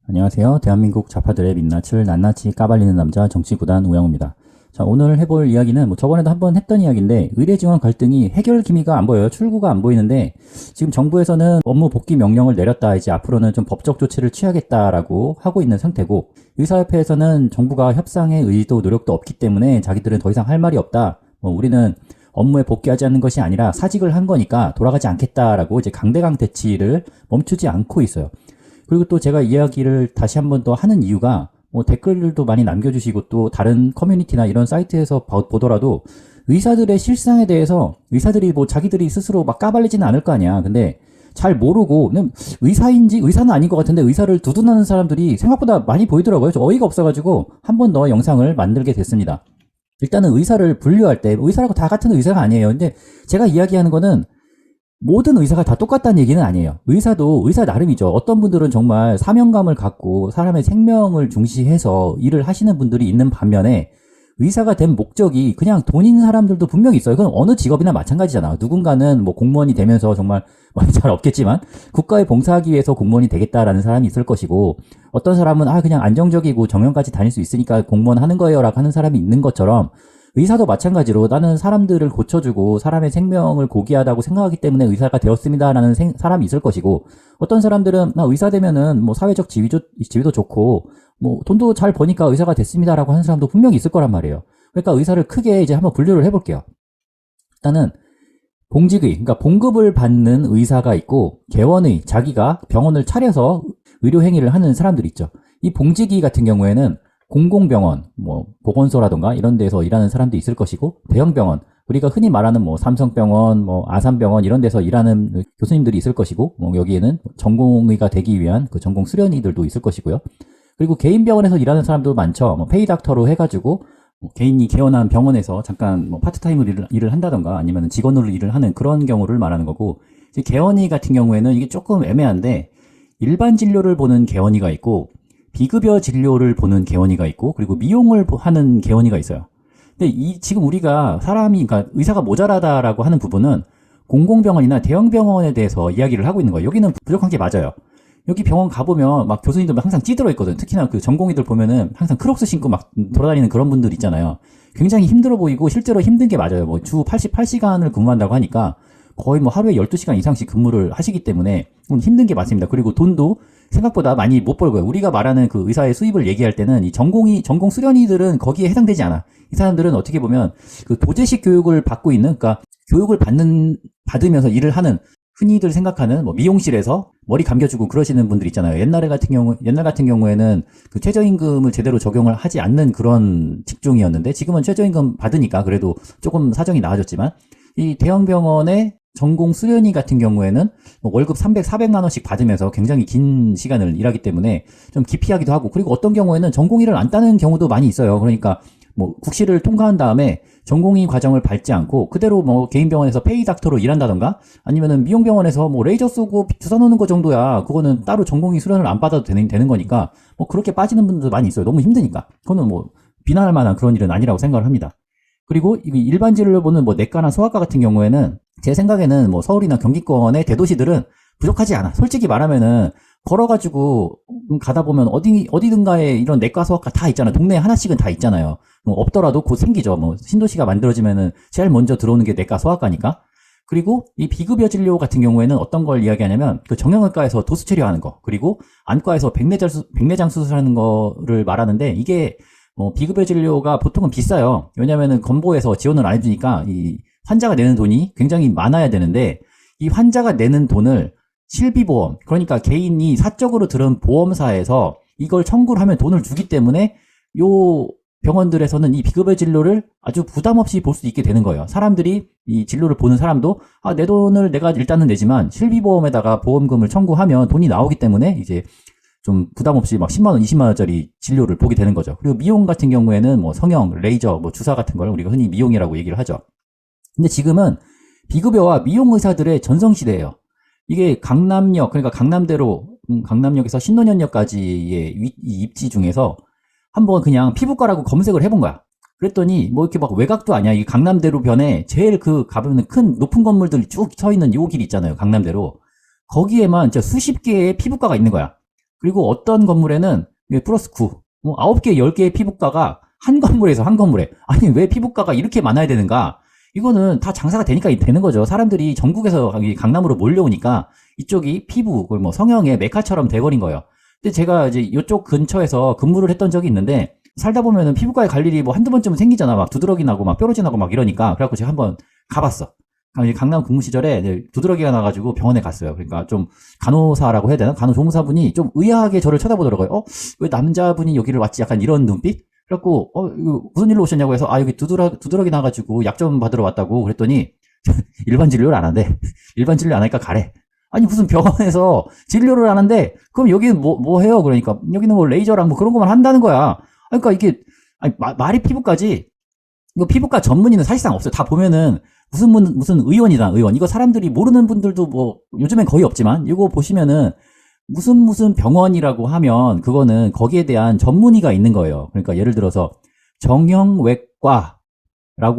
안녕하세요. 대한민국 좌파들의 민낯을 낱낱이 까발리는 남자 정치구단 우영우입니다. 자, 오늘 해볼 이야기는 저번에도 한번 했던 이야기인데 의례지원 갈등이 해결 기미가 안 보여요. 출구가 안 보이는데 지금 정부에서는 업무 복귀 명령을 내렸다. 이제 앞으로는 좀 법적 조치를 취하겠다라고 하고 있는 상태고 의사협회에서는 정부가 협상의 의지도 노력도 없기 때문에 자기들은 더 이상 할 말이 없다. 우리는 업무에 복귀하지 않는 것이 아니라 사직을 한 거니까 돌아가지 않겠다라고 이제 강대강 대치를 멈추지 않고 있어요. 그리고 또 제가 이야기를 다시 한 번 더 하는 이유가 댓글들도 많이 남겨주시고 또 다른 커뮤니티나 이런 사이트에서 보더라도 의사들의 실상에 대해서 의사들이 자기들이 스스로 막 까발리지는 않을 거 아니야. 근데 잘 모르고 그냥 의사인지 의사는 아닌 것 같은데 의사를 두둔하는 사람들이 생각보다 많이 보이더라고요. 저 어이가 없어가지고 한 번 더 영상을 만들게 됐습니다. 일단은 의사를 분류할 때 의사라고 다 같은 의사가 아니에요. 근데 제가 이야기하는 거는 모든 의사가 다 똑같다는 얘기는 아니에요. 의사도 의사 나름이죠. 어떤 분들은 정말 사명감을 갖고 사람의 생명을 중시해서 일을 하시는 분들이 있는 반면에 의사가 된 목적이 그냥 돈인 사람들도 분명히 있어요. 그건 어느 직업이나 마찬가지잖아. 누군가는 공무원이 되면서 정말 잘 없겠지만 국가에 봉사하기 위해서 공무원이 되겠다라는 사람이 있을 것이고 어떤 사람은 그냥 안정적이고 정년까지 다닐 수 있으니까 공무원 하는 거예요 라고 하는 사람이 있는 것처럼 의사도 마찬가지로 나는 사람들을 고쳐주고 사람의 생명을 고귀하다고 생각하기 때문에 의사가 되었습니다라는 사람이 있을 것이고 어떤 사람들은 나 의사 되면은 사회적 지위도 좋고 돈도 잘 버니까 의사가 됐습니다라고 하는 사람도 분명히 있을 거란 말이에요. 그러니까 의사를 크게 이제 한번 분류를 해볼게요. 일단은 공직의, 그러니까 봉급을 받는 의사가 있고 개원의, 자기가 병원을 차려서 의료 행위를 하는 사람들이 있죠. 이 봉직의 같은 경우에는 공공병원, 보건소라던가 이런 데서 일하는 사람도 있을 것이고 대형병원, 우리가 흔히 말하는 삼성병원, 아산병원 이런 데서 일하는 교수님들이 있을 것이고 여기에는 전공의가 되기 위한 그 전공 수련의들도 있을 것이고요. 그리고 개인 병원에서 일하는 사람도 많죠. 페이닥터로 해가지고 개인이 개원한 병원에서 잠깐 파트타임으로 일을 한다던가 아니면 직원으로 일을 하는 그런 경우를 말하는 거고 개원의 같은 경우에는 이게 조금 애매한데 일반 진료를 보는 개원의가 있고 비급여 진료를 보는 개원의가 있고 그리고 미용을 하는 개원의가 있어요. 근데 지금 우리가 그러니까 의사가 모자라다라고 하는 부분은 공공병원이나 대형병원에 대해서 이야기를 하고 있는 거예요. 여기는 부족한 게 맞아요. 여기 병원 가보면 교수님들 항상 찌들어 있거든. 특히나 그 전공의들 보면은 항상 크록스 신고 돌아다니는 그런 분들 있잖아요. 굉장히 힘들어 보이고 실제로 힘든 게 맞아요. 주 88시간을 근무한다고 하니까 거의 하루에 12시간 이상씩 근무를 하시기 때문에 힘든 게 맞습니다. 그리고 돈도 생각보다 많이 못 벌고요. 우리가 말하는 그 의사의 수입을 얘기할 때는 이 전공 수련의들은 거기에 해당되지 않아. 이 사람들은 어떻게 보면 그 도제식 교육을 받고 있는, 그러니까 교육을 받으면서 일을 하는 흔히들 생각하는 미용실에서 머리 감겨주고 그러시는 분들 있잖아요. 옛날 같은 경우에는 그 최저임금을 제대로 적용을 하지 않는 그런 직종이었는데 지금은 최저임금 받으니까 그래도 조금 사정이 나아졌지만 이 대형병원의 전공 수련의 같은 경우에는 월급 300, 400만 원씩 받으면서 굉장히 긴 시간을 일하기 때문에 좀 기피하기도 하고 그리고 어떤 경우에는 전공의를 안 따는 경우도 많이 있어요. 그러니까 국시를 통과한 다음에 전공의 과정을 밟지 않고 그대로 개인 병원에서 페이 닥터로 일한다던가 아니면은 미용병원에서 레이저 쏘고 주사 놓는 거 정도야. 그거는 따로 전공의 수련을 안 받아도 되는 거니까 그렇게 빠지는 분들도 많이 있어요. 너무 힘드니까. 그거는 비난할 만한 그런 일은 아니라고 생각을 합니다. 그리고 일반 진료를 보는 내과나 소아과 같은 경우에는 제 생각에는 서울이나 경기권의 대도시들은 부족하지 않아. 솔직히 말하면은 걸어가지고 가다 보면 어디든가에 이런 내과 소아과 다 있잖아요. 동네에 하나씩은 다 있잖아요. 없더라도 곧 생기죠. 신도시가 만들어지면은 제일 먼저 들어오는 게 내과 소아과니까. 그리고 이 비급여 진료 같은 경우에는 어떤 걸 이야기하냐면 그 정형외과에서 도수 처리하는 거, 그리고 안과에서 백내장 수술하는 거를 말하는데 이게 비급여 진료가 보통은 비싸요. 왜냐면은 건보에서 지원을 안 해주니까 이 환자가 내는 돈이 굉장히 많아야 되는데 이 환자가 내는 돈을 실비보험, 그러니까 개인이 사적으로 들은 보험사에서 이걸 청구를 하면 돈을 주기 때문에 요 병원들에서는 이 비급여 진료를 아주 부담 없이 볼 수 있게 되는 거예요. 사람들이 이 진료를 보는 사람도 내 돈을 내가 일단은 내지만 실비보험에다가 보험금을 청구하면 돈이 나오기 때문에 이제 좀 부담 없이 10만 원, 20만 원짜리 진료를 보게 되는 거죠. 그리고 미용 같은 경우에는 성형, 레이저, 주사 같은 걸 우리가 흔히 미용이라고 얘기를 하죠. 근데 지금은 비급여와 미용 의사들의 전성시대예요. 이게 강남역, 그러니까 강남역에서 신논현역까지의 입지 중에서 한번 그냥 피부과라고 검색을 해본 거야. 그랬더니 이렇게 외곽도 아니야. 이 강남대로변에 제일 가보면 높은 건물들이 쭉 서 있는 요 길 있잖아요. 강남대로. 거기에만 진짜 수십 개의 피부과가 있는 거야. 그리고 어떤 건물에는 플러스 9, 뭐 9개, 10개의 피부과가 한 건물에서 한 건물에. 아니, 왜 피부과가 이렇게 많아야 되는가? 이거는 다 장사가 되니까 되는 거죠. 사람들이 전국에서 강남으로 몰려오니까 이쪽이 피부, 뭐 성형의 메카처럼 돼버린 거예요. 근데 제가 이제 이쪽 근처에서 근무를 했던 적이 있는데, 살다 보면은 피부과에 갈 일이 뭐 한두 번쯤은 생기잖아. 막 두드러기 나고 막 뾰루지 나고 막 이러니까. 그래갖고 제가 한번 가봤어. 강남 근무 시절에 두드러기가 나가지고 병원에 갔어요. 그러니까 좀 간호사라고 해야 되나? 간호조무사분이 좀 의아하게 저를 쳐다보더라고요. 왜 남자분이 여기를 왔지? 약간 이런 눈빛? 그래갖고, 이거 무슨 일로 오셨냐고 해서, 여기 두드러기 나가지고 약 좀 받으러 왔다고 그랬더니, 일반 진료를 안 한대. 일반 진료 안 하니까 가래. 아니, 무슨 병원에서 진료를 안 한대? 그럼 여기는 뭐 해요? 그러니까, 여기는 뭐 레이저랑 뭐 그런 것만 한다는 거야. 그러니까 이게, 말이 피부까지, 이거 피부과 전문의는 사실상 없어요. 다 보면은, 무슨 의원이다, 의원. 이거 사람들이 모르는 분들도 뭐, 요즘엔 거의 없지만, 이거 보시면은, 무슨 병원이라고 하면 그거는 거기에 대한 전문의가 있는 거예요. 그러니까 예를 들어서 정형외과라고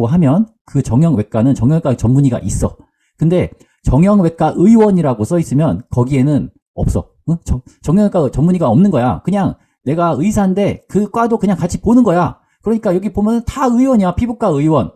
하면 그 정형외과는 정형외과 전문의가 있어. 근데 정형외과 의원이라고 써 있으면 거기에는 없어. 응? 정형외과 전문의가 없는 거야. 그냥 내가 의사인데 그 과도 그냥 같이 보는 거야. 그러니까 여기 보면 다 의원이야. 피부과 의원.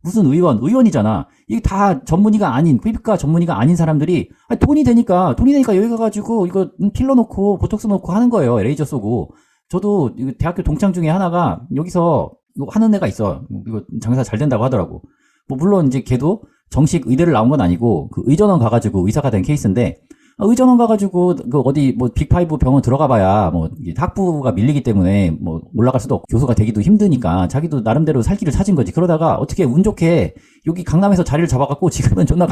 무슨 의원이잖아. 이게 다 전문의가 아닌, 피부과 전문의가 아닌 사람들이, 돈이 되니까 여기 가가지고, 이거 필러 놓고, 보톡스 놓고 하는 거예요. 레이저 쏘고. 저도 대학교 동창 중에 하나가 여기서 이거 하는 애가 있어. 이거 장사 잘 된다고 하더라고. 뭐, 물론 이제 걔도 정식 의대를 나온 건 아니고, 그 의전원 가가지고 의사가 된 케이스인데, 의전원 가가지고 그 어디 뭐 빅5 병원 들어가봐야 뭐 학부가 밀리기 때문에 뭐 올라갈 수도 없고 교수가 되기도 힘드니까 자기도 나름대로 살 길을 찾은 거지. 그러다가 어떻게 운 좋게 여기 강남에서 자리를 잡아갖고 지금은 존나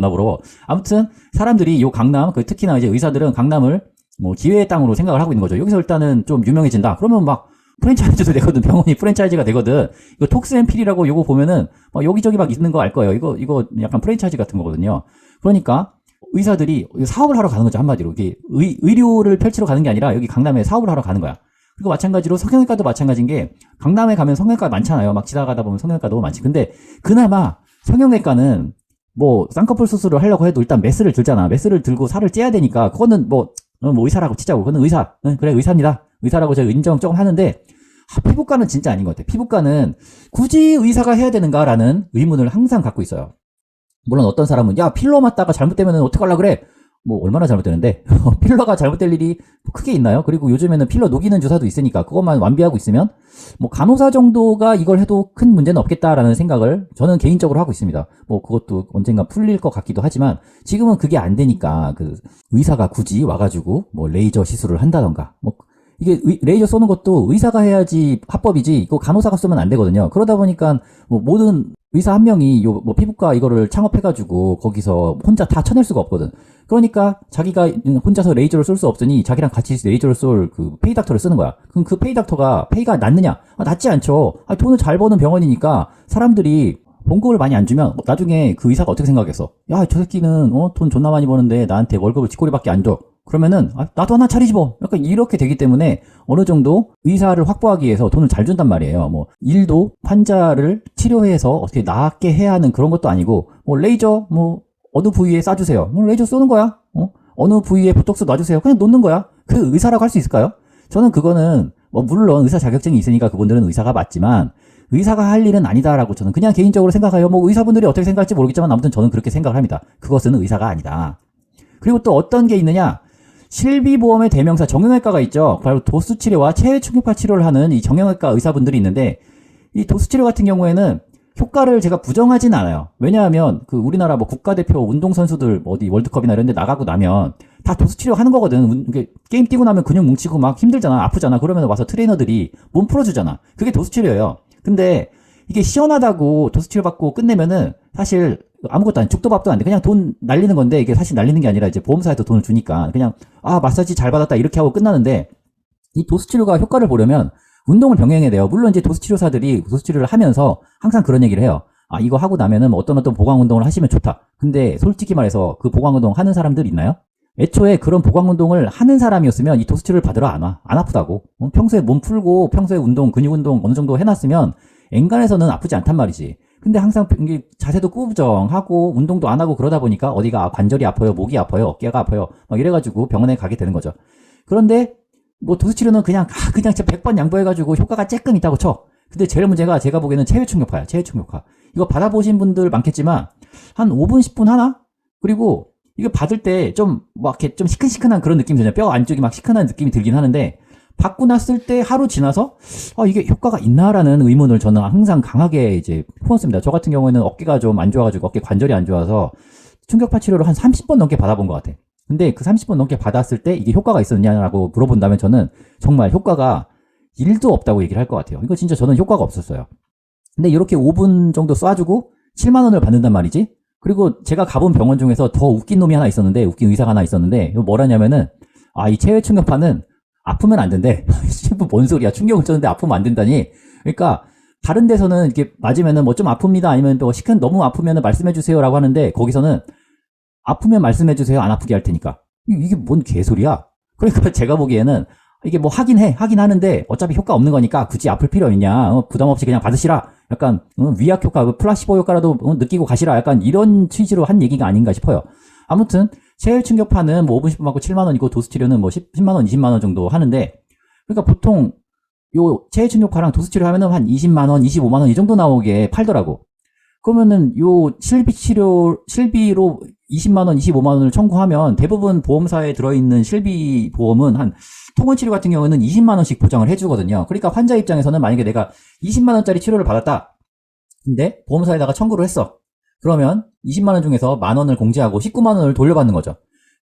부러워. 아무튼 사람들이 요 강남, 특히나 이제 의사들은 강남을 뭐 기회의 땅으로 생각을 하고 있는 거죠. 여기서 일단은 좀 유명해진다. 그러면 막 프랜차이즈도 되거든. 병원이 프랜차이즈가 되거든. 이거 톡스앤필이라고 요거 보면은 막 여기저기 막 있는 거 알 거예요. 이거 약간 프랜차이즈 같은 거거든요. 그러니까 의사들이 사업을 하러 가는 거죠. 한마디로. 이게 의료를 펼치러 가는 게 아니라 여기 강남에 사업을 하러 가는 거야. 그리고 마찬가지로 성형외과도 마찬가지인 게 강남에 가면 성형외과 많잖아요. 막 지나가다 보면 성형외과 너무 많지. 근데 그나마 성형외과는 뭐 쌍꺼풀 수술을 하려고 해도 일단 메스를 들잖아. 메스를 들고 살을 째야 되니까 그거는 뭐 의사라고 치자고. 그거는 의사. 그래 의사입니다. 의사라고 제가 인정 조금 하는데 피부과는 진짜 아닌 것 같아. 피부과는 굳이 의사가 해야 되는가라는 의문을 항상 갖고 있어요. 물론 어떤 사람은 야 필러 맞다가 잘못되면 어떡하려고 그래. 뭐 얼마나 잘못되는데 필러가 잘못될 일이 크게 있나요? 그리고 요즘에는 필러 녹이는 주사도 있으니까 그것만 완비하고 있으면 뭐 간호사 정도가 이걸 해도 큰 문제는 없겠다라는 생각을 저는 개인적으로 하고 있습니다. 뭐 그것도 언젠가 풀릴 것 같기도 하지만 지금은 그게 안 되니까 그 의사가 굳이 와가지고 뭐 레이저 시술을 한다던가 뭐 이게 레이저 쏘는 것도 의사가 해야지 합법이지 이거 간호사가 쏘면 안 되거든요. 그러다 보니까 뭐 모든 의사 한 명이 뭐 피부과 이거를 창업해가지고 거기서 혼자 다 쳐낼 수가 없거든. 그러니까 자기가 혼자서 레이저를 쏠 수 없으니 자기랑 같이 레이저를 쏠 그 페이닥터를 쓰는 거야. 그럼 그 페이닥터가 페이가 낮느냐? 낮지 않죠. 돈을 잘 버는 병원이니까 사람들이 봉급을 많이 안 주면 나중에 그 의사가 어떻게 생각했어? 야, 저 새끼는 돈 존나 많이 버는데 나한테 월급을 쥐꼬리밖에 안 줘. 그러면은 나도 하나 차리지 뭐. 약간 이렇게 되기 때문에 어느 정도 의사를 확보하기 위해서 돈을 잘 준단 말이에요. 뭐 일도 환자를 치료해서 어떻게 낫게 해야 하는 그런 것도 아니고 뭐 레이저 뭐 어느 부위에 쏴주세요. 뭐 레이저 쏘는 거야. 어느 부위에 보톡스 놔주세요. 그냥 놓는 거야. 그 의사라고 할 수 있을까요? 저는 그거는 뭐 물론 의사 자격증이 있으니까 그분들은 의사가 맞지만 의사가 할 일은 아니다라고 저는 그냥 개인적으로 생각해요. 뭐 의사분들이 어떻게 생각할지 모르겠지만 아무튼 저는 그렇게 생각을 합니다. 그것은 의사가 아니다. 그리고 또 어떤 게 있느냐? 실비보험의 대명사 정형외과가 있죠. 바로 도수치료와 체외충격파 치료를 하는 이 정형외과 의사분들이 있는데 이 도수치료 같은 경우에는 효과를 제가 부정하진 않아요. 왜냐하면 그 우리나라 뭐 국가대표 운동선수들 어디 월드컵이나 이런 데 나가고 나면 다 도수치료 하는 거거든. 게임 뛰고 나면 근육 뭉치고 막 힘들잖아. 아프잖아. 그러면 와서 트레이너들이 몸 풀어주잖아. 그게 도수치료예요. 근데 이게 시원하다고 도수치료 받고 끝내면은 사실 아무것도 아니 죽도 밥도 안 돼. 그냥 돈 날리는 건데 이게 사실 날리는 게 아니라 이제 보험사에서 돈을 주니까 그냥 마사지 잘 받았다 이렇게 하고 끝나는데 이 도수치료가 효과를 보려면 운동을 병행해야 돼요. 물론 이제 도수치료사들이 도수치료를 하면서 항상 그런 얘기를 해요. 이거 하고 나면은 어떤 보강운동을 하시면 좋다. 근데 솔직히 말해서 그 보강운동 하는 사람들 있나요? 애초에 그런 보강운동을 하는 사람이었으면 이 도수치료를 받으러 안 와. 안 아프다고. 평소에 몸 풀고 평소에 운동, 근육운동 어느 정도 해놨으면 엔간해서는 아프지 않단 말이지. 근데 항상 자세도 꾸부정하고 운동도 안 하고 그러다 보니까 어디가 관절이 아파요, 목이 아파요, 어깨가 아파요 막 이래가지고 병원에 가게 되는 거죠. 그런데 뭐 도수치료는 그냥 진짜 100번 양보해가지고 효과가 쬐끔 있다고 쳐. 근데 제일 문제가 제가 보기에는 체외 충격파야. 체외 충격파. 이거 받아보신 분들 많겠지만 한 5분 10분 하나? 그리고 이거 받을 때 좀 막 이렇게 좀 시큰시큰한 그런 느낌이 들잖아요. 뼈 안쪽이 막 시큰한 느낌이 들긴 하는데 받고 났을 때 하루 지나서 이게 효과가 있나라는 의문을 저는 항상 강하게 이제 품었습니다. 저 같은 경우에는 어깨가 좀 안 좋아가지고 어깨 관절이 안 좋아서 충격파 치료를 한 30번 넘게 받아본 것 같아. 근데 그 30번 넘게 받았을 때 이게 효과가 있었냐라고 물어본다면 저는 정말 효과가 1도 없다고 얘기를 할 것 같아요. 이거 진짜 저는 효과가 없었어요. 근데 이렇게 5분 정도 쏴주고 7만 원을 받는단 말이지. 그리고 제가 가본 병원 중에서 더 웃긴 놈이 하나 있었는데, 웃긴 의사가 하나 있었는데, 이거 뭐라냐면은, 이 체외 충격파는 아프면 안 된대. 뭔 소리야. 충격을 줬는데 아프면 안 된다니. 그러니까, 다른 데서는 이렇게 맞으면은 뭐 좀 아픕니다. 아니면 또 너무 아프면은 말씀해주세요. 라고 하는데, 거기서는 아프면 말씀해주세요. 안 아프게 할 테니까. 이게 뭔 개소리야. 그러니까 제가 보기에는 이게 뭐 하긴 하는데 어차피 효과 없는 거니까 굳이 아플 필요 있냐. 부담 없이 그냥 받으시라. 약간 위약 효과, 플라시보 효과라도 느끼고 가시라. 약간 이런 취지로 한 얘기가 아닌가 싶어요. 아무튼 체외 충격파는 뭐 5분 10분 맞고 7만 원이고 도수 치료는 뭐 10만 원, 20만 원 정도 하는데, 그러니까 보통 요 체외 충격파랑 도수 치료 하면은 한 20만 원, 25만 원 이 정도 나오게 팔더라고. 그러면은 요 실비로 20만 원, 25만 원을 청구하면 대부분 보험사에 들어있는 실비 보험은 한 통원치료 같은 경우는 20만 원씩 보장을 해주거든요. 그러니까 환자 입장에서는 만약에 내가 20만 원짜리 치료를 받았다. 근데 보험사에다가 청구를 했어. 그러면 20만 원 중에서 만 원을 공제하고 19만 원을 돌려받는 거죠.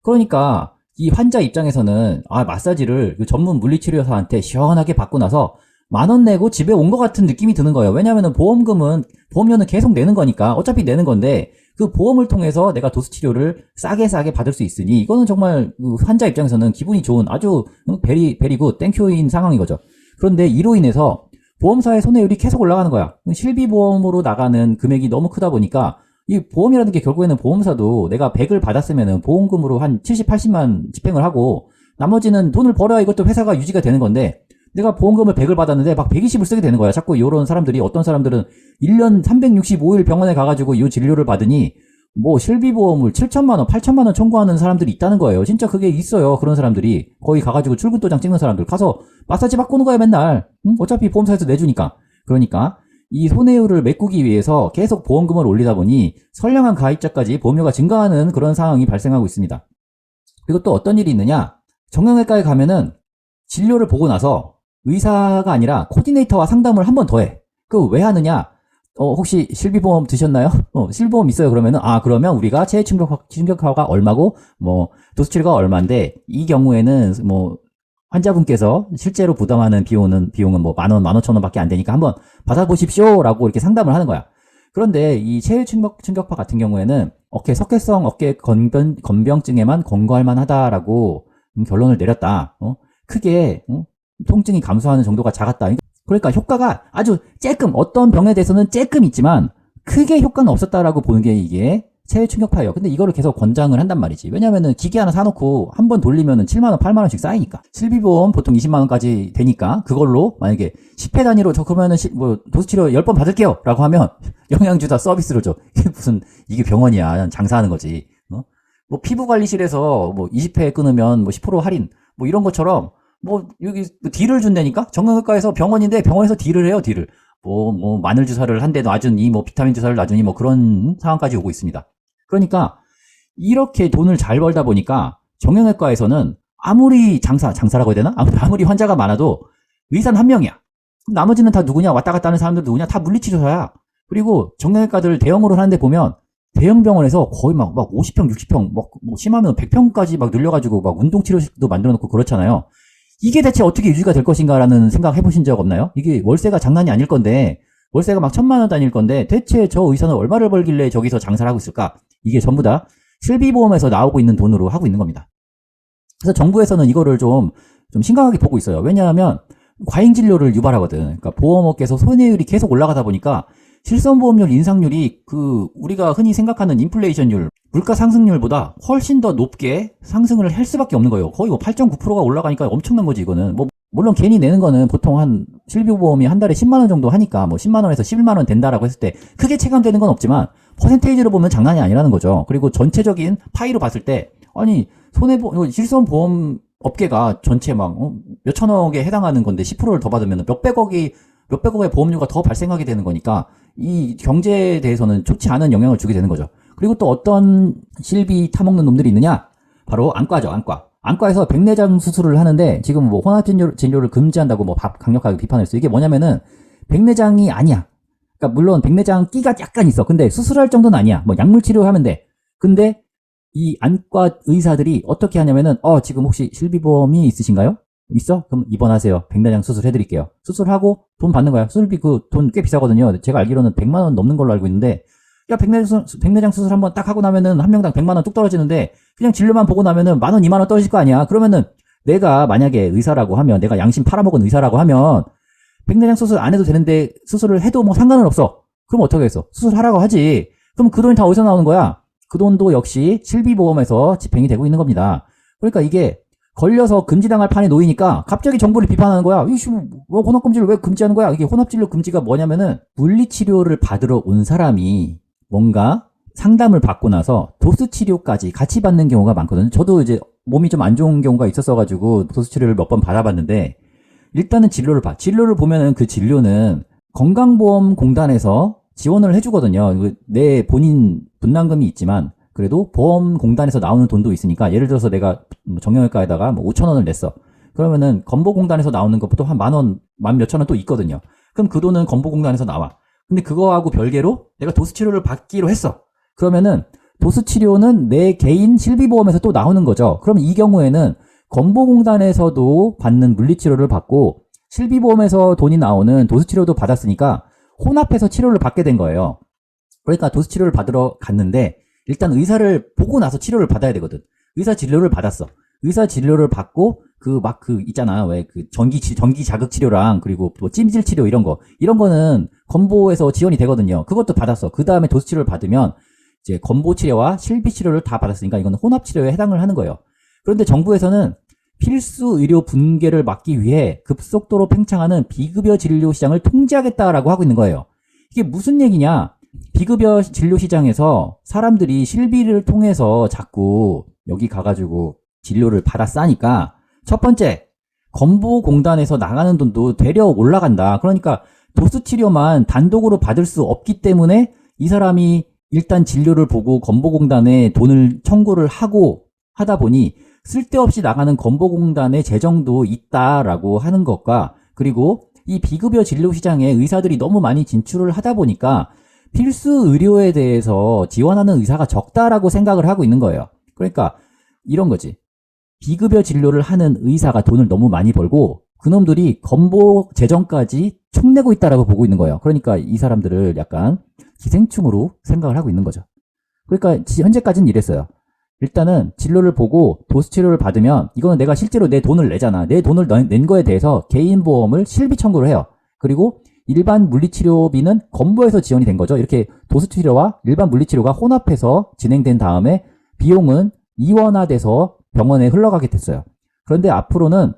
그러니까 이 환자 입장에서는 마사지를 그 전문 물리치료사한테 시원하게 받고 나서 만 원 내고 집에 온 것 같은 느낌이 드는 거예요. 왜냐하면 보험료는 계속 내는 거니까 어차피 내는 건데 그 보험을 통해서 내가 도수치료를 싸게 받을 수 있으니 이거는 정말 환자 입장에서는 기분이 좋은 아주 베리굿 땡큐인 상황인 거죠. 그런데 이로 인해서 보험사의 손해율이 계속 올라가는 거야. 실비보험으로 나가는 금액이 너무 크다 보니까 이 보험이라는 게 결국에는 보험사도 내가 100을 받았으면은 보험금으로 한 70, 80만 집행을 하고 나머지는 돈을 벌어야 이것도 회사가 유지가 되는 건데 내가 보험금을 100을 받았는데 막 120을 쓰게 되는 거야. 자꾸 이런 사람들이 어떤 사람들은 1년 365일 병원에 가가지고 이 진료를 받으니 뭐 실비보험을 7천만 원, 8천만 원 청구하는 사람들이 있다는 거예요. 진짜 그게 있어요. 그런 사람들이 거기 가가지고 출근도장 찍는 사람들 가서 마사지 받고 오는 거야 맨날. 어차피 보험사에서 내주니까. 그러니까 이 손해율을 메꾸기 위해서 계속 보험금을 올리다 보니 선량한 가입자까지 보험료가 증가하는 그런 상황이 발생하고 있습니다. 그리고 또 어떤 일이 있느냐? 정형외과에 가면은 진료를 보고 나서 의사가 아니라 코디네이터와 상담을 한 번 더 해. 그 왜 하느냐? 혹시 실비보험 드셨나요? 실비보험 있어요. 그러면은 그러면 우리가 체외 충격파가 얼마고 뭐 도수치료가 얼마인데 이 경우에는 뭐 환자분께서 실제로 부담하는 비용은 뭐 만 원, 15,000원밖에 안 되니까 한번 받아보십시오라고 이렇게 상담을 하는 거야. 그런데 이 체외 충격파 같은 경우에는 석회성 어깨 건병증에만 권고할 만하다라고 결론을 내렸다. 크게 통증이 감소하는 정도가 작았다. 그러니까 효과가 아주 쬐끔, 어떤 병에 대해서는 쬐끔 있지만 크게 효과는 없었다라고 보는 게 이게 체외 충격파예요. 근데 이거를 계속 권장을 한단 말이지. 왜냐면은 기계 하나 사놓고 한 번 돌리면은 7만원, 8만원씩 쌓이니까. 실비보험 보통 20만원까지 되니까 그걸로 만약에 10회 단위로 그러면은 도수치료 10번 받을게요 라고 하면 영양주사 서비스로 줘. 이게 병원이야. 장사하는 거지. 뭐 피부관리실에서 뭐 20회 끊으면 뭐 10% 할인 뭐 이런 것처럼 뭐 여기 딜을 준다니까. 정형외과에서 병원인데 병원에서 딜을 해요. 딜을 뭐 마늘 주사를 한 대 놔주니 뭐 비타민 주사를 놔주니 뭐 그런 상황까지 오고 있습니다. 그러니까 이렇게 돈을 잘 벌다 보니까 정형외과에서는 아무리 장사라고 해야 되나? 아무리 환자가 많아도 의사는 한 명이야. 나머지는 다 누구냐? 왔다 갔다 하는 사람들 누구냐? 다 물리치료사야. 그리고 정형외과들 대형으로 하는데 보면 대형 병원에서 거의 막 50평, 60평, 뭐 심하면 100평까지 막 늘려가지고 막 운동치료실도 만들어 놓고 그렇잖아요. 이게 대체 어떻게 유지가 될 것인가라는 생각 해보신 적 없나요? 이게 월세가 장난이 아닐 건데, 월세가 막 1,000만 원 단위일 건데, 대체 저 의사는 얼마를 벌길래 저기서 장사를 하고 있을까? 이게 전부 다 실비보험에서 나오고 있는 돈으로 하고 있는 겁니다. 그래서 정부에서는 이거를 좀 심각하게 보고 있어요. 왜냐하면 과잉진료를 유발하거든. 그러니까 보험업계에서 손해율이 계속 올라가다 보니까 실손보험료 인상률이 우리가 흔히 생각하는 인플레이션율, 물가 상승률보다 훨씬 더 높게 상승을 할 수밖에 없는 거예요. 거의 뭐 8.9%가 올라가니까 엄청난 거지, 이거는. 뭐, 물론 괜히 내는 거는 보통 한 실비보험이 한 달에 10만 원 정도 하니까 뭐 10만 원에서 11만 원 된다라고 했을 때 크게 체감되는 건 없지만 퍼센테이지로 보면 장난이 아니라는 거죠. 그리고 전체적인 파이로 봤을 때, 아니, 실손보험 업계가 전체 막 몇천억에 해당하는 건데 10%를 더 받으면 몇백억의 보험료가 더 발생하게 되는 거니까 이 경제에 대해서는 좋지 않은 영향을 주게 되는 거죠. 그리고 또 어떤 실비 타먹는 놈들이 있느냐? 바로 안과죠, 안과. 안과에서 백내장 수술을 하는데 지금 뭐 혼합 진료를 금지한다고 뭐 강력하게 비판을 했어요. 이게 뭐냐면은 백내장이 아니야. 그러니까 물론 백내장 끼가 약간 있어. 근데 수술할 정도는 아니야. 뭐 약물 치료하면 돼. 근데 이 안과 의사들이 어떻게 하냐면은 지금 혹시 실비보험이 있으신가요? 있어? 그럼 입원하세요. 백내장 수술 해드릴게요. 수술하고 돈 받는 거야. 수술비 그 돈 꽤 비싸거든요. 제가 알기로는 100만 원 넘는 걸로 알고 있는데, 야, 백내장 수술 한번 딱 하고 나면은 한 명당 100만 원 뚝 떨어지는데, 그냥 진료만 보고 나면은 10,000원, 20,000원 떨어질 거 아니야. 그러면은 내가 만약에 의사라고 하면, 내가 양심 팔아먹은 의사라고 하면 백내장 수술 안 해도 되는데 수술을 해도 뭐 상관은 없어. 그럼 어떻게 했어? 수술하라고 하지. 그럼 그 돈이 다 어디서 나오는 거야? 그 돈도 역시 실비보험에서 집행이 되고 있는 겁니다. 그러니까 이게 걸려서 금지당할 판에 놓이니까 갑자기 정부를 비판하는 거야. 이씨, 뭐 혼합금지를 왜 금지하는 거야? 이게 혼합진료 금지가 뭐냐면은 물리치료를 받으러 온 사람이 뭔가 상담을 받고 나서 도수치료까지 같이 받는 경우가 많거든요. 저도 이제 몸이 좀 안 좋은 경우가 있었어가지고 도수치료를 몇 번 받아봤는데, 일단은 진료를 봐. 진료를 보면은 그 진료는 건강보험공단에서 지원을 해주거든요. 내 본인 분담금이 있지만 그래도 보험공단에서 나오는 돈도 있으니까, 예를 들어서 내가 정형외과에다가 뭐 5,000원을 냈어. 그러면은 건보공단에서 나오는 것부터 한 10,000원, 만 몇천 원 또 있거든요. 그럼 그 돈은 건보공단에서 나와. 근데 그거하고 별개로 내가 도수치료를 받기로 했어. 그러면은 도수치료는 내 개인 실비보험에서 또 나오는 거죠. 그럼 이 경우에는 건보공단에서도 받는 물리치료를 받고 실비보험에서 돈이 나오는 도수치료도 받았으니까 혼합해서 치료를 받게 된 거예요. 그러니까 도수치료를 받으러 갔는데 일단 의사를 보고 나서 치료를 받아야 되거든. 의사 진료를 받았어. 의사 진료를 받고 있잖아. 왜 전기 자극 치료랑 그리고 뭐 찜질 치료 이런 거는 건보에서 지원이 되거든요. 그것도 받았어. 그 다음에 도수치료를 받으면 이제 건보 치료와 실비 치료를 다 받았으니까 이건 혼합 치료에 해당을 하는 거예요. 그런데 정부에서는 필수 의료 붕괴를 막기 위해 급속도로 팽창하는 비급여 진료 시장을 통제하겠다라고 하고 있는 거예요. 이게 무슨 얘기냐? 비급여 진료 시장에서 사람들이 실비를 통해서 자꾸 여기 가가지고 진료를 받아 싸니까, 첫 번째, 건보공단에서 나가는 돈도 되려 올라간다. 그러니까 도수치료만 단독으로 받을 수 없기 때문에 이 사람이 일단 진료를 보고 건보공단에 돈을 청구를 하고 하다 보니 쓸데없이 나가는 건보공단의 재정도 있다라고 하는 것과, 그리고 이 비급여 진료 시장에 의사들이 너무 많이 진출을 하다 보니까 필수 의료에 대해서 지원하는 의사가 적다라고 생각을 하고 있는 거예요. 그러니까 이런 거지. 비급여 진료를 하는 의사가 돈을 너무 많이 벌고 그놈들이 건보 재정까지 촉내고 있다라고 보고 있는 거예요. 그러니까 이 사람들을 약간 기생충으로 생각을 하고 있는 거죠. 그러니까 현재까지는 이랬어요. 일단은 진료를 보고 도수치료를 받으면 이거는 내가 실제로 내 돈을 내잖아. 내 돈을 낸 거에 대해서 개인보험을 실비 청구를 해요. 그리고 일반 물리치료비는 건보에서 지원이 된 거죠. 이렇게 도수치료와 일반 물리치료가 혼합해서 진행된 다음에 비용은 이원화돼서 병원에 흘러가게 됐어요. 그런데 앞으로는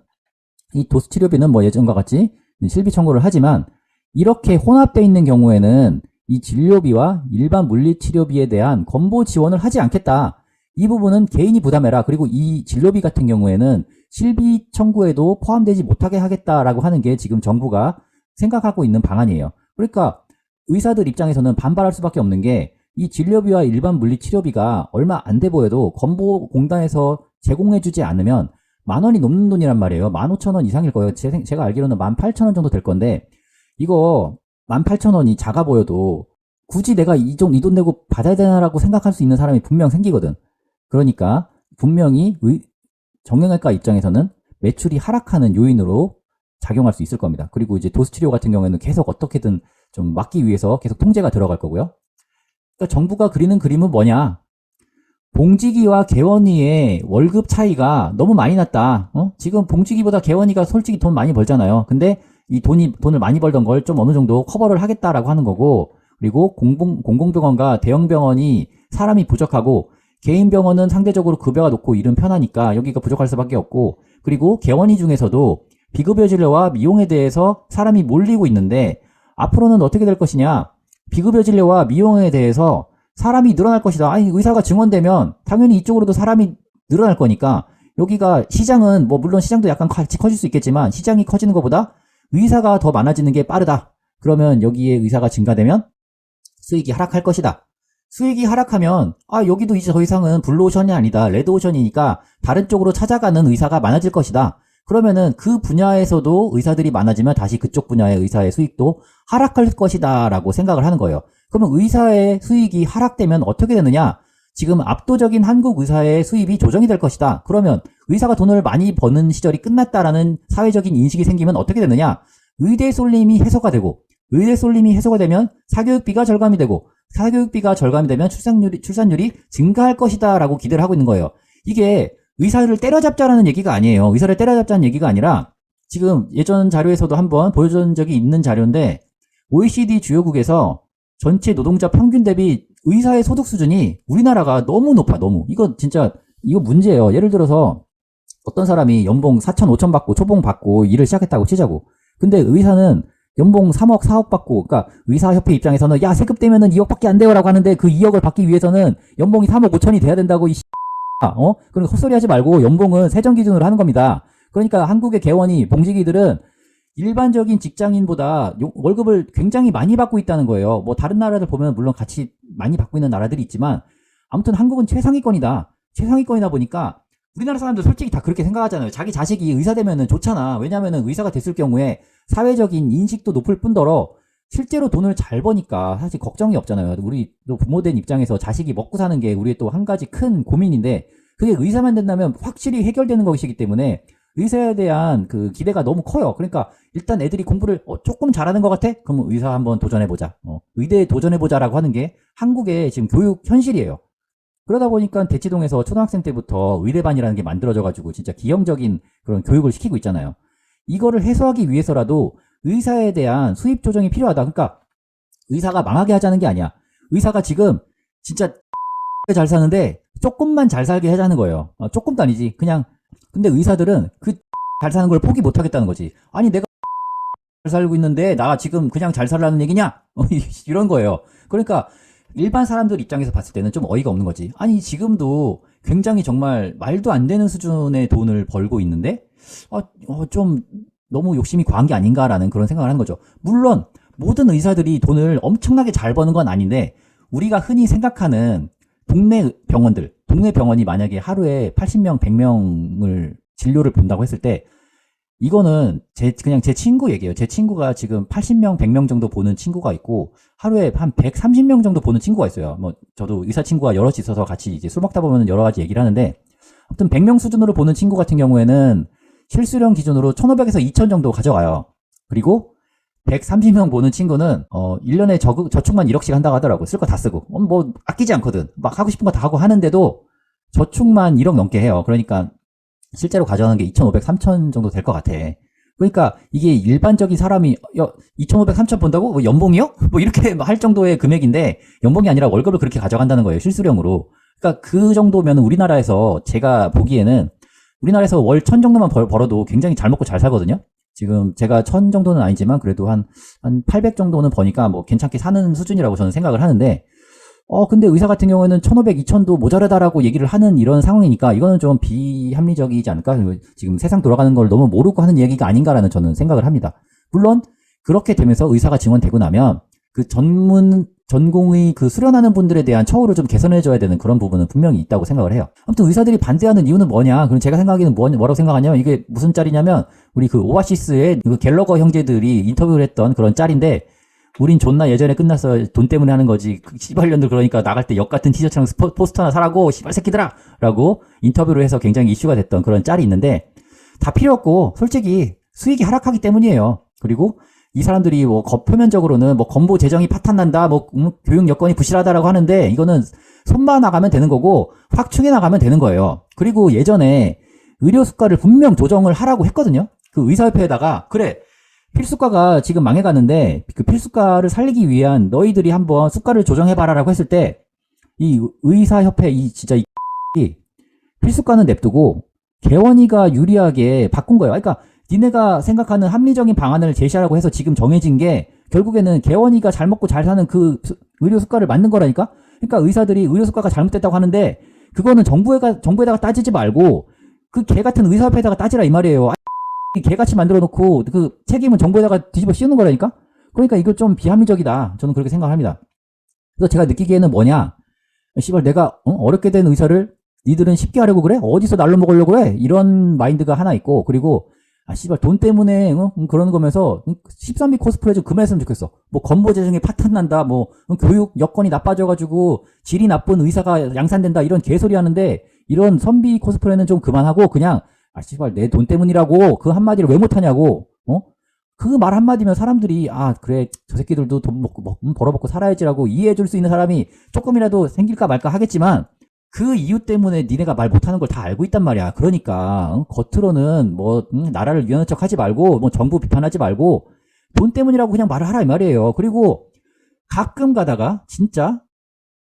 이 도수치료비는 뭐 예전과 같이 실비 청구를 하지만, 이렇게 혼합되어 있는 경우에는 이 진료비와 일반 물리치료비에 대한 건보 지원을 하지 않겠다. 이 부분은 개인이 부담해라. 그리고 이 진료비 같은 경우에는 실비 청구에도 포함되지 못하게 하겠다라고 하는 게 지금 정부가 생각하고 있는 방안이에요. 그러니까 의사들 입장에서는 반발할 수밖에 없는 게, 이 진료비와 일반 물리치료비가 얼마 안 돼 보여도 건보공단에서 제공해주지 않으면 10,000원이 넘는 돈이란 말이에요. 15,000원 이상일 거예요. 제가 알기로는 18,000원 정도 될 건데, 이거 18,000원이 작아 보여도 굳이 내가 이 돈 내고 받아야 되나라고 생각할 수 있는 사람이 분명 생기거든. 그러니까 분명히 정형외과 입장에서는 매출이 하락하는 요인으로 작용할 수 있을 겁니다. 그리고 이제 도수치료 같은 경우에는 계속 어떻게든 좀 막기 위해서 계속 통제가 들어갈 거고요. 그러니까 정부가 그리는 그림은 뭐냐? 봉지기와 개원이의 월급 차이가 너무 많이 났다. 지금 봉지기보다 개원이가 솔직히 돈 많이 벌잖아요. 근데 이 돈을 많이 벌던 걸 좀 어느 정도 커버를 하겠다라고 하는 거고, 그리고 공공병원과 대형병원이 사람이 부족하고 개인병원은 상대적으로 급여가 높고 일은 편하니까 여기가 부족할 수밖에 없고, 그리고 개원이 중에서도 비급여 진료와 미용에 대해서 사람이 몰리고 있는데, 앞으로는 어떻게 될 것이냐? 비급여 진료와 미용에 대해서 사람이 늘어날 것이다. 아니, 의사가 증원되면 당연히 이쪽으로도 사람이 늘어날 거니까 여기가 시장은 뭐 물론 시장도 약간 같이 커질 수 있겠지만 시장이 커지는 것보다 의사가 더 많아지는 게 빠르다. 그러면 여기에 의사가 증가되면 수익이 하락할 것이다. 수익이 하락하면 여기도 이제 더 이상은 블루오션이 아니다. 레드오션이니까 다른 쪽으로 찾아가는 의사가 많아질 것이다. 그러면은 그 분야에서도 의사들이 많아지면 다시 그쪽 분야의 의사의 수익도 하락할 것이다 라고 생각을 하는 거예요. 그러면 의사의 수익이 하락되면 어떻게 되느냐? 지금 압도적인 한국 의사의 수입이 조정이 될 것이다. 그러면 의사가 돈을 많이 버는 시절이 끝났다라는 사회적인 인식이 생기면 어떻게 되느냐? 의대 쏠림이 해소가 되고, 의대 쏠림이 해소가 되면 사교육비가 절감이 되고, 사교육비가 절감이 되면 출산율이 증가할 것이다 라고 기대를 하고 있는 거예요. 이게 의사를 때려잡자라는 얘기가 아니에요. 의사를 때려잡자는 얘기가 아니라 지금 예전 자료에서도 한번 보여준 적이 있는 자료인데 OECD 주요국에서 전체 노동자 평균 대비 의사의 소득 수준이 우리나라가 너무 높아. 너무. 이거 진짜 이거 문제예요. 예를 들어서 어떤 사람이 연봉 4천 5천 받고 초봉 받고 일을 시작했다고 치자고. 근데 의사는 연봉 3억 4억 받고, 그러니까 의사협회 입장에서는 야 세금 떼면은 2억밖에 안 돼요라고 하는데 그 2억을 받기 위해서는 연봉이 3억 5천이 돼야 된다고 그러니까 헛소리 하지 말고 연봉은 세정 기준으로 하는 겁니다. 그러니까 한국의 개원이 봉직이들은 일반적인 직장인보다 월급을 굉장히 많이 받고 있다는 거예요. 뭐 다른 나라들 보면 물론 같이 많이 받고 있는 나라들이 있지만 아무튼 한국은 최상위권이다. 최상위권이다 보니까 우리나라 사람들 솔직히 다 그렇게 생각하잖아요. 자기 자식이 의사 되면은 좋잖아. 왜냐면은 의사가 됐을 경우에 사회적인 인식도 높을 뿐더러 실제로 돈을 잘 버니까 사실 걱정이 없잖아요. 우리 또 부모된 입장에서 자식이 먹고 사는 게 우리의 또 한 가지 큰 고민인데 그게 의사만 된다면 확실히 해결되는 것이기 때문에 의사에 대한 그 기대가 너무 커요. 그러니까 일단 애들이 공부를 조금 잘하는 것 같아? 그럼 의사 한번 도전해보자. 의대에 도전해보자라고 하는 게 한국의 지금 교육 현실이에요. 그러다 보니까 대치동에서 초등학생 때부터 의대반이라는 게 만들어져가지고 진짜 기형적인 그런 교육을 시키고 있잖아요. 이거를 해소하기 위해서라도 의사에 대한 수입 조정이 필요하다. 그러니까 의사가 망하게 하자는 게 아니야. 의사가 지금 진짜 잘 사는데 조금만 잘 살게 하자는 거예요. 조금도 아니지. 그냥 근데 의사들은 그 잘 사는 걸 포기 못 하겠다는 거지. 아니 내가 잘 살고 있는데 나 지금 그냥 잘 살라는 얘기냐? 이런 거예요. 그러니까 일반 사람들 입장에서 봤을 때는 좀 어이가 없는 거지. 아니 지금도 굉장히 정말 말도 안 되는 수준의 돈을 벌고 있는데 좀 너무 욕심이 과한 게 아닌가라는 그런 생각을 하는 거죠. 물론 모든 의사들이 돈을 엄청나게 잘 버는 건 아닌데 우리가 흔히 생각하는 동네 병원이 만약에 하루에 80명, 100명을 진료를 본다고 했을 때 이거는 그냥 제 친구 얘기예요. 제 친구가 지금 80명, 100명 정도 보는 친구가 있고 하루에 한 130명 정도 보는 친구가 있어요. 뭐 저도 의사 친구가 여럿이 있어서 같이 이제 술 먹다 보면 여러 가지 얘기를 하는데 아무튼 100명 수준으로 보는 친구 같은 경우에는 실수령 기준으로 1,500에서 2,000 정도 가져가요. 그리고 130명 보는 친구는 1년에 저축만 1억씩 한다고 하더라고. 쓸 거 다 쓰고. 뭐 아끼지 않거든. 막 하고 싶은 거 다 하고 하는데도 저축만 1억 넘게 해요. 그러니까 실제로 가져가는 게 2,500, 3,000 정도 될 것 같아. 그러니까 이게 일반적인 사람이 2,500, 3,000 본다고? 뭐 연봉이요? 뭐 이렇게 할 정도의 금액인데 연봉이 아니라 월급을 그렇게 가져간다는 거예요. 실수령으로. 그러니까 그 정도면 우리나라에서 제가 보기에는 우리나라에서 월 1,000 정도만 벌어도 굉장히 잘 먹고 잘 살거든요. 지금 제가 1,000 정도는 아니지만 그래도 한 800 정도는 버니까 뭐 괜찮게 사는 수준이라고 저는 생각을 하는데 근데 의사 같은 경우에는 1,500, 2,000도 모자라다라고 얘기를 하는 이런 상황이니까 이거는 좀 비합리적이지 않을까? 지금 세상 돌아가는 걸 너무 모르고 하는 얘기가 아닌가라는 저는 생각을 합니다. 물론 그렇게 되면서 의사가 증원되고 나면 그 전공의 그 수련하는 분들에 대한 처우를 좀 개선해줘야 되는 그런 부분은 분명히 있다고 생각을 해요. 아무튼 의사들이 반대하는 이유는 뭐냐? 그럼 제가 생각하기에는 뭐라고 생각하냐면 이게 무슨 짤이냐면 우리 그 오아시스의 그 갤러거 형제들이 인터뷰를 했던 그런 짤인데 우린 존나 예전에 끝났어. 돈 때문에 하는 거지. 씨발년들 그러니까 나갈 때 역 같은 티셔츠랑 포스터나 사라고 씨발 새끼들아! 라고 인터뷰를 해서 굉장히 이슈가 됐던 그런 짤이 있는데 다 필요 없고 솔직히 수익이 하락하기 때문이에요. 그리고 이 사람들이 뭐 표면적으로는 뭐 건보 재정이 파탄난다, 뭐 교육 여건이 부실하다라고 하는데 이거는 손만 나가면 되는 거고 확충해 나가면 되는 거예요. 그리고 예전에 의료 수가를 분명 조정을 하라고 했거든요. 그 의사협회에다가 그래 필수과가 지금 망해가는데 그 필수과를 살리기 위한 너희들이 한번 수가를 조정해봐라라고 했을 때 이 의사협회 진짜 필수과는 냅두고 개원이가 유리하게 바꾼 거예요. 그러니까 니네가 생각하는 합리적인 방안을 제시하라고 해서 지금 정해진 게 결국에는 개원이가 잘 먹고 잘 사는 그 의료 수가를 만든 거라니까. 그러니까 의사들이 의료 수가가 잘못됐다고 하는데 그거는 정부에다가 따지지 말고 그 개 같은 의사협회에다가 따지라 이 말이에요. 개같이 만들어 놓고 그 책임은 정부에다가 뒤집어 씌우는 거라니까? 그러니까 이거 좀 비합리적이다. 저는 그렇게 생각합니다. 그래서 제가 느끼기에는 뭐냐? 씨발 내가 어렵게 된 의사를 니들은 쉽게 하려고 그래? 어디서 날로 먹으려고 그래? 이런 마인드가 하나 있고, 그리고 씨발 돈 때문에 그러는 거면서 13비 코스프레 좀 그만했으면 좋겠어. 뭐 건보 재정에 파탄 난다, 뭐 교육 여건이 나빠져가지고 질이 나쁜 의사가 양산된다 이런 개소리 하는데, 이런 선비 코스프레는 좀 그만하고 그냥 씨발 내 돈 때문이라고 그 한마디를 왜 못하냐고. 그 말 한마디면 사람들이 그래 저 새끼들도 돈 벌어먹고 살아야지라고 이해해줄 수 있는 사람이 조금이라도 생길까 말까 하겠지만, 그 이유 때문에 니네가 말 못하는 걸 다 알고 있단 말이야. 그러니까 겉으로는 뭐 나라를 위하는 척 하지 말고 뭐 정부 비판하지 말고 돈 때문이라고 그냥 말을 하라 이 말이에요. 그리고 가끔 가다가 진짜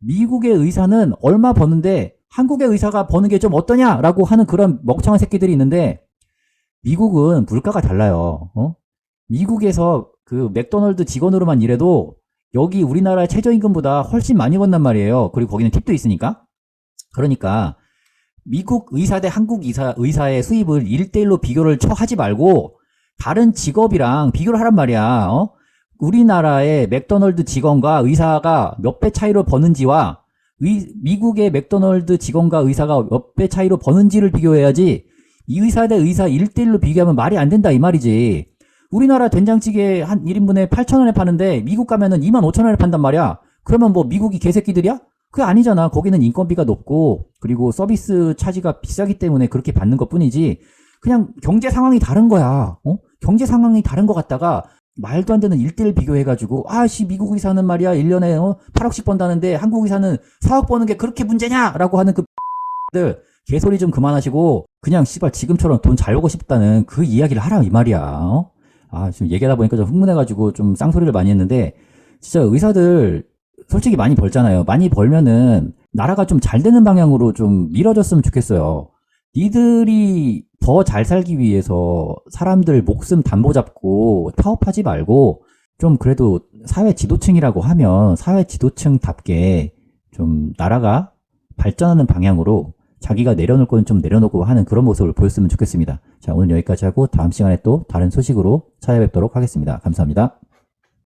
미국의 의사는 얼마 버는데 한국의 의사가 버는 게 좀 어떠냐라고 하는 그런 멍청한 새끼들이 있는데, 미국은 물가가 달라요. 미국에서 그 맥도날드 직원으로만 일해도 여기 우리나라의 최저임금보다 훨씬 많이 번단 말이에요. 그리고 거기는 팁도 있으니까. 그러니까 미국 의사 대 한국 의사의 수입을 1대1로 비교를 하지 말고 다른 직업이랑 비교를 하란 말이야. 우리나라의 맥도날드 직원과 의사가 몇 배 차이로 버는지와 미국의 맥도날드 직원과 의사가 몇 배 차이로 버는지를 비교해야지, 이 의사 대 의사 1대1로 비교하면 말이 안 된다 이 말이지. 우리나라 된장찌개 한 1인분에 8,000원에 파는데 미국 가면은 25,000원에 판단 말이야. 그러면 뭐 미국이 개새끼들이야? 그게 아니잖아. 거기는 인건비가 높고 그리고 서비스 차지가 비싸기 때문에 그렇게 받는 것 뿐이지, 그냥 경제 상황이 다른 거야. 경제 상황이 다른 것 같다가 말도 안 되는 1대1 비교해가지고 미국 의사는 말이야 1년에 8억씩 번다는데 한국 의사는 4억 버는 게 그렇게 문제냐? 라고 하는 그 들 개소리 좀 그만하시고 그냥 씨발 지금처럼 돈 잘 벌고 싶다는 그 이야기를 하라 이 말이야. 지금 얘기하다 보니까 좀 흥분해가지고 좀 쌍소리를 많이 했는데, 진짜 의사들 솔직히 많이 벌잖아요. 많이 벌면은 나라가 좀 잘 되는 방향으로 좀 밀어줬으면 좋겠어요. 니들이 더 잘 살기 위해서 사람들 목숨 담보 잡고 파업하지 말고 좀 그래도 사회 지도층이라고 하면 사회 지도층답게 좀 나라가 발전하는 방향으로 자기가 내려놓을 건 좀 내려놓고 하는 그런 모습을 보였으면 좋겠습니다. 자, 오늘 여기까지 하고 다음 시간에 또 다른 소식으로 찾아뵙도록 하겠습니다. 감사합니다.